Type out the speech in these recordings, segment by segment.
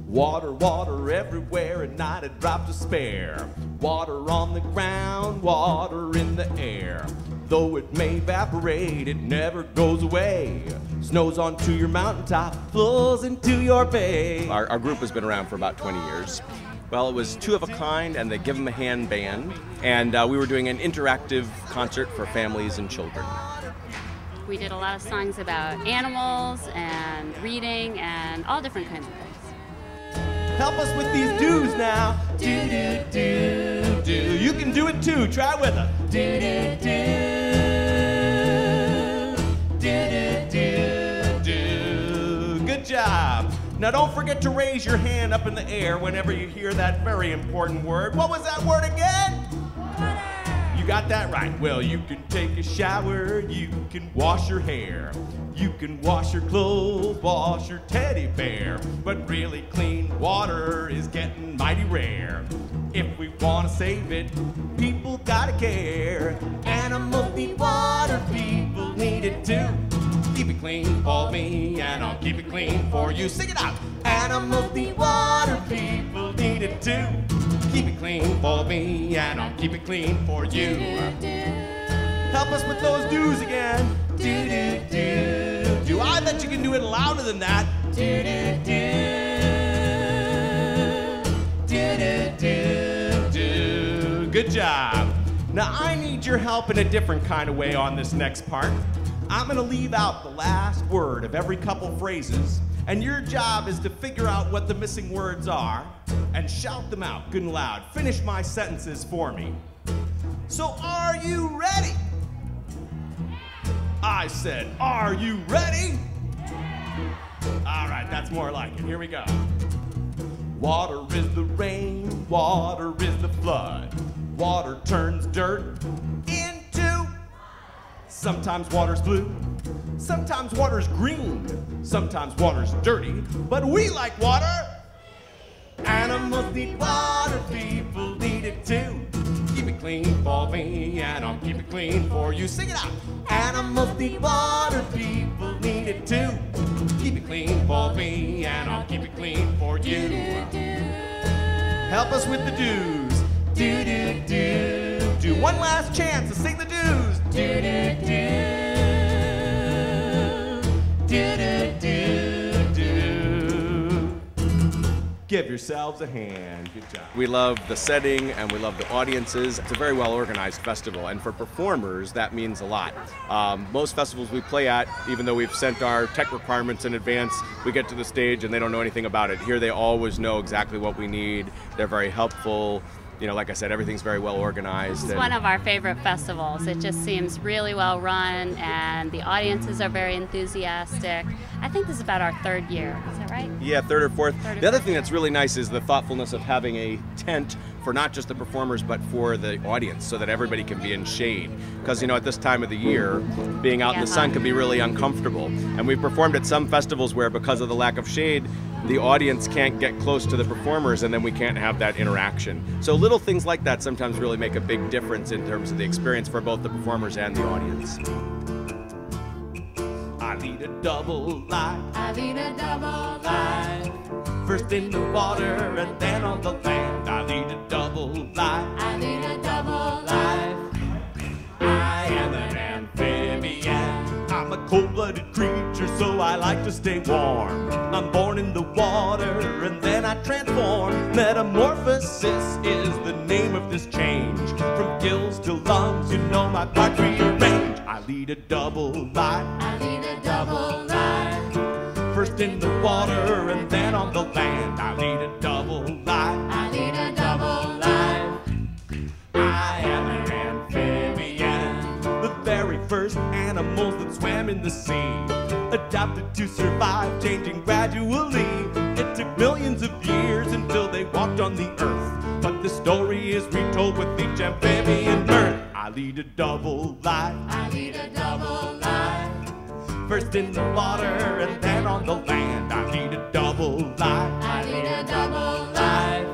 Water, water everywhere, and not a drop to spare. Water on the ground, water in the air. Though it may evaporate, it never goes away. Snows onto your mountaintop, flows into your bay. Our group has been around for about 20 years. Well, it was two of a kind and the Give 'em a Hand band, and we were doing an interactive concert for families and children. We did a lot of songs about animals and reading and all different kinds of things. Help us with these do's now. Do, do, do, do. You can do it too. Try with us. Do, do, do. Do, do, do, do. Good job. Now don't forget to raise your hand up in the air whenever you hear that very important word. What was that word again? Water. You got that right. Well, you can take a shower, you can wash your hair, you can wash your clothes, wash your teddy bear. But really clean water is getting mighty rare. If we want to save it, people gotta care. Animals need water, people need it too. Keep it clean for me, and I'll keep it clean for you. Sing it out. Animals need water, people need it too. Keep it clean for me, and I'll keep it clean for you. Help us with those do's again. Do, do, do, do. I bet you can do it louder than that. Do, do, do. Do, do, do, do. Good job. Now I need your help in a different kind of way on this next part. I'm gonna leave out the last word of every couple phrases, and your job is to figure out what the missing words are and shout them out good and loud. Finish my sentences for me. So are you ready? I said, are you ready? All right, that's more like it. Here we go. Water is the rain, water is the flood. Water turns dirt into. Sometimes water's blue, sometimes water's green, sometimes water's dirty, but we like water. Animals need water, people need it too. Keep it clean for me, and I'll keep it clean for you. Sing it out. Animals need water, people need it too. Keep it clean for me, and I'll keep it clean for you. Help us with the do's. Do, do, do, do. One last chance to sing the do's. Do, do, do. Do, do, do, do. Give yourselves a hand. Good job. We love the setting and we love the audiences. It's a very well organized festival, and for performers that means a lot. Most festivals we play at, even though we've sent our tech requirements in advance, we get to the stage and they don't know anything about it. Here they always know exactly what we need. They're very helpful. You know, like I said, everything's very well organized. This is one of our favorite festivals. It just seems really well run, and the audiences are very enthusiastic. I think this is about our third year. Is that right? Yeah, third or fourth. The other thing that's really nice is the thoughtfulness of having a tent for not just the performers, but for the audience, so that everybody can be in shade. Because, you know, at this time of the year, being out in the sun can be really uncomfortable. And we've performed at some festivals where, because of the lack of shade, the audience can't get close to the performers, and then we can't have that interaction. So little things like that sometimes really make a big difference in terms of the experience for both the performers and the audience. I lead a double life. I lead a double life. First in the water and then on the land. I lead a double life. I lead a double life. I am an amphibian. I'm a cold-blooded creature, so I like to stay warm. I'm born in the water and then I transform. Metamorphosis is the name of this change. From gills to lungs, you know my parts rearrange. I lead a double life. I lead a double life. First in the water and then on the land. I lead a double life. I lead a double life. I am an amphibian. The very first animals that swam in the sea. Adapted to survive, changing gradually. It took millions of years until they walked on the earth. But the story is retold with each amphibian birth. I lead a double life. I lead a double life. First in the water and then on the land. I lead a double life. I lead a double life.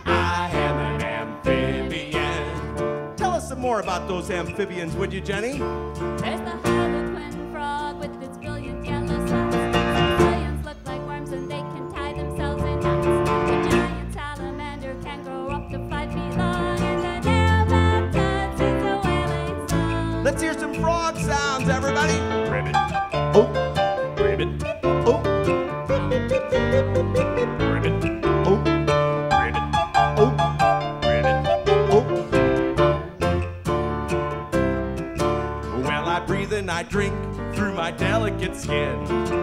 I am an amphibian. Tell us some more about those amphibians, would you, Jenny? There's the hollow twin frog with its brilliant yellow socks. Some billions look like worms and they can tie themselves in everybody. Ribbit. Oh. Ribbit. Oh. Ribbit. Oh. Ribbit. Oh. Ribbit. Oh. Well, I breathe and I drink through my delicate skin,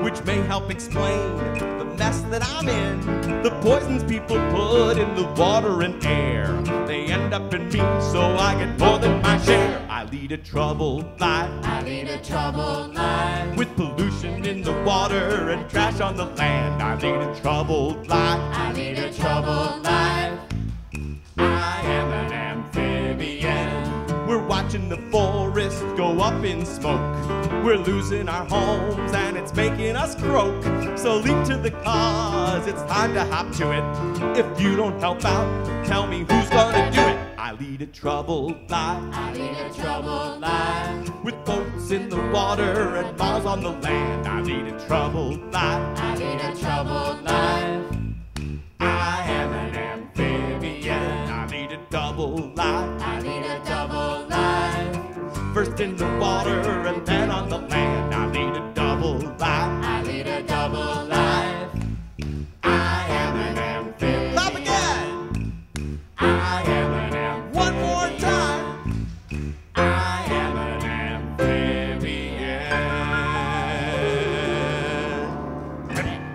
which may help explain the mess that I'm in. The poisons people put in the water and air, they end up in me, so I get more than my share. I lead a troubled life. I lead a troubled life. With pollution in the water and trash on the land. I lead a troubled life. I lead a troubled life. I am an amphibian. We're watching the forest go up in smoke. We're losing our homes and it's making us croak. So leap to the cause, it's time to hop to it. If you don't help out, tell me who's gonna do it. I lead a troubled life. I lead a troubled life. With boats in the water and balls on the land. I lead a troubled life. I lead a troubled life. I am an amphibian. I lead a double life. I lead a double life. First in the water and then on the land. I lead a double life. I lead a double life. I am an amphibian. Clap again. I am an amphibian. One more time. I am an amphibian.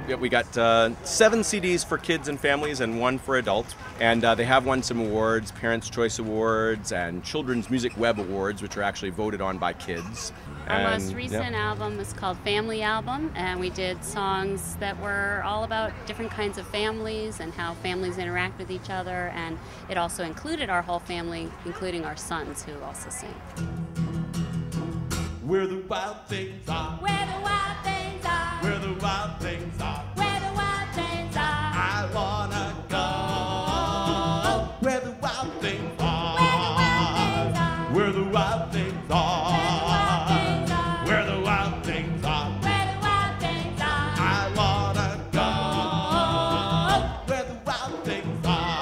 Yeah, we got 7 CDs for kids and families and 1 for adults. And they have won some awards, Parents' Choice Awards and Children's Music Web Awards, which are actually voted on by kids. Our And, most recent album was called Family Album, and we did songs that were all about different kinds of families and how families interact with each other, and it also included our whole family, including our sons who also sing. Where the wild things are. Where the wild things are. Where the wild things are. Where the wild things are. I wanna go. Where the wild things are. Where the wild things are. Where the wild things are. Where the wild things are. I wanna go. Where the wild things are.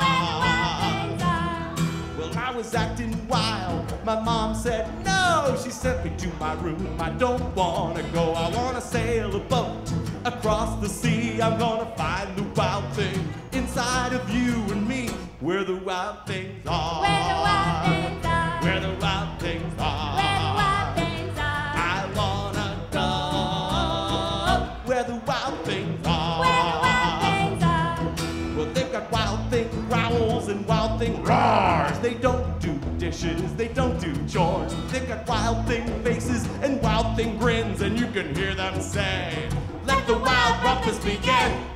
Well, I was acting wild. My mom said no. She sent me to my room. I don't wanna go. I wanna sail a boat across the sea. I'm gonna find the wild thing inside of you and me. Where the wild things are. Where the wild things are. Where the wild things are. Where the wild things are. I wanna go. Where the wild things are. Where the wild things are. Well, they've got wild thing growls and wild thing roars. They don't do dishes, they don't do chores. They've got wild thing faces and wild thing grins, and you can hear them say, let the wild rumpus begin.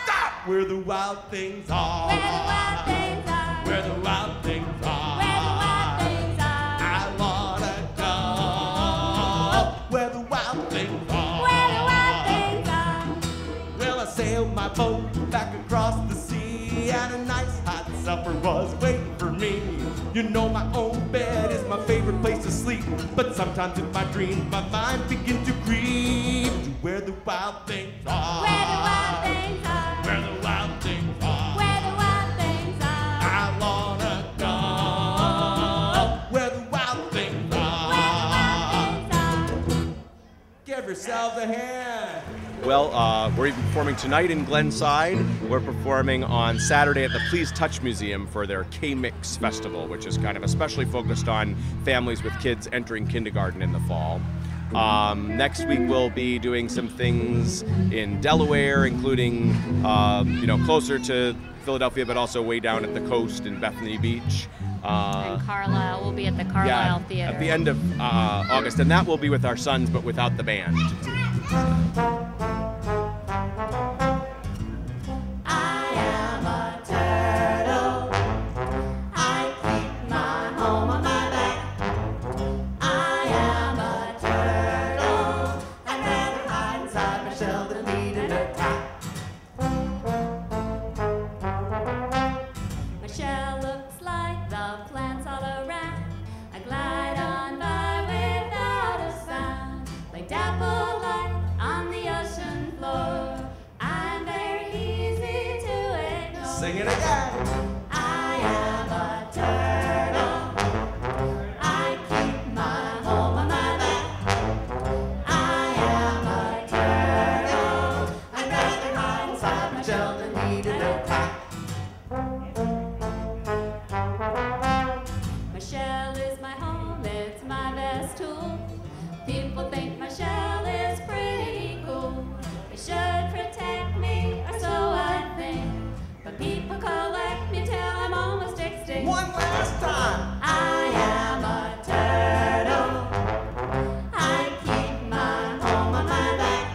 Stop! Where the wild things are. Where the wild things are. Where the wild things are. Where the wild things are. I wanna go. Where the wild things are. Where the wild things are. Well, I sailed my boat back across the sea, and a nice hot supper was waiting for me. You know my own bed is my favorite place to sleep, but sometimes in my dreams my mind begins to creep to where the wild things are. Where the wild things are. Where the wild things are. Where the wild things are. I wanna go. Where the wild things are. Where the wild things are. Give yourselves a hand. Well, we're even performing tonight in Glenside. We're performing on Saturday at the Please Touch Museum for their K-Mix Festival, which is kind of especially focused on families with kids entering kindergarten in the fall. Next week we'll be doing some things in Delaware, including closer to Philadelphia, but also way down at the coast in Bethany Beach. And Carlisle will be at the Carlisle Theater. At the end of August, and that will be with our sons, but without the band. I am a turtle. I keep my home on my back. I am a turtle. I'd rather hide inside my shell than lead an attack. My shell looks like the plants all around. I glide on by without a sound, like Double Life on the ocean floor. I'm very easy to ignore. Sing it again. I am a turtle. I keep my home People think my shell is pretty cool. They should protect me, or so I think. But people collect me till I'm almost extinct. One last time. I am a turtle. I keep my home on my back.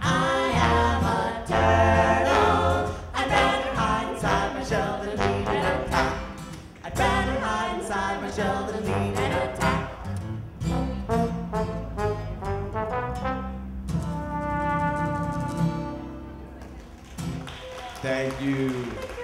I am a turtle. I'd rather hide inside my shell than lead an attack. I'd rather hide inside my shell than lead an attack. Thank you.